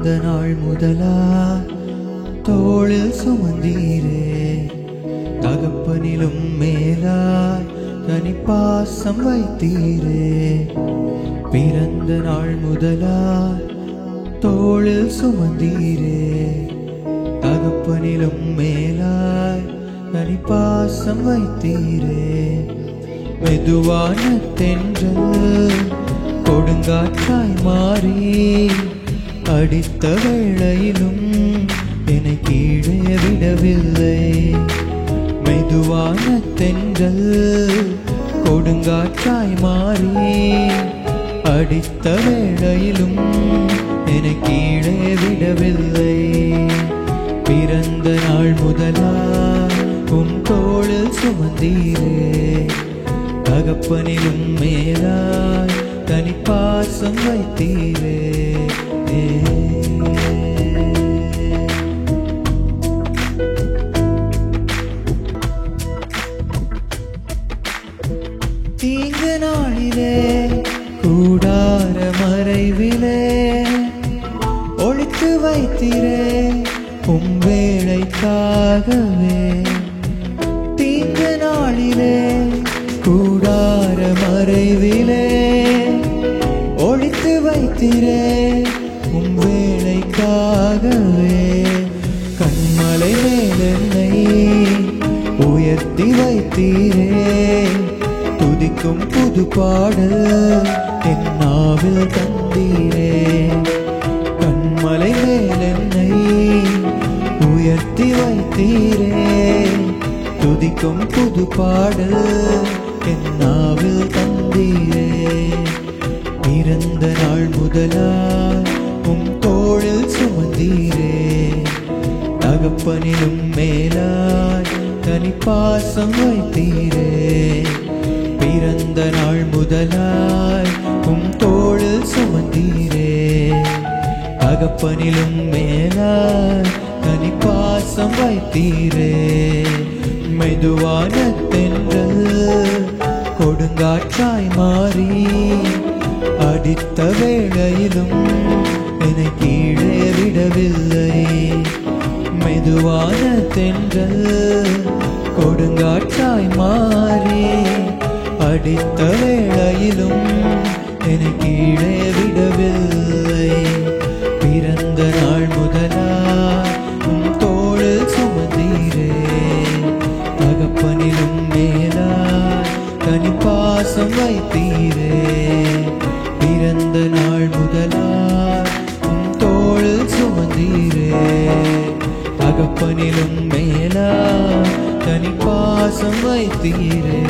பிறந்த நாள் முதலாய் தோளில் சுமந்தீரே, தகப்பனிலும் மேலாய் தனிப்பாசம் வைத்தீரே. பிறந்த நாள் முதலாய் தோளில் சுமந்தீரே, தகப்பனிலும் மேலாய் தனிப்பாசம் வைத்தீரே. மெதுவான தென்றல் கொடுங்காற்றாய் மாறி அடித்த வேளையிலும் என்னை கீழே விடவில்லை. மெதுவான தென்றல் கொடுங்காற்றாய் மாறி அடித்த வேளையிலும் என்னை கீழே விடவில்லை. பிறந்த நாள் முதலாய் உன் தோளில் சுமந்தீரே, தகப்பனிலும் மேலாய் தனிப்பாசம் வைத்தீரே. தீங்கு நாளிலே கூடார மறைவிலே ஒழித்து வைத்தீரே உம் வேளைக்காகவே. தீங்கு நாளிலே கூடார மறைவிலே ஒழித்து வைத்தீரே உம் வேளைக்காகவே. கண்மலை மேல் என்னை உயர்த்தி வைத்தீரே, துதிக்கும் புது பாடல் என் நாவில் தந்தீரே. கண்மலை மேல் என்னை உயர்த்தி வைத்தீரே, துதிக்கும் புது பாடல் என் நாவில் தந்தீரே. பிறந்த நாள் முதலாய் உம் தோளில் சுமந்தீரே, தகப்பனிலும் மேலாய் தனிப்பாசம் வைத்தீரே. பிறந்த நாள் முதலாய் உம் தோளில் சுமந்தீரே, தகப்பனிலும் மேலாய் தனிப்பாசம் வைத்தீரே. மெதுவான தென்றல் கொடுங்காற்றாய் மாறி அடித்த வேளையிலும் என்னை கீழே விடவில்லை. மெதுவான தென்றல் கொடுங்காற்றாய் மாறி அடித்த வேளையிலும் என்னை கீழே விடவில்லை. பிறந்த நாள் முதலாய் உம் தோளில் சுமந்தீரே, தகப்பனிலும் மேலாய் தனிப்பாசம் வைத்தீரே. பிறந்த நாள் முதலாய் உம் தோளில் சுமந்தீரே, தகப்பனிலும் மேலாய் தனிப்பாசம் வைத்தீரே.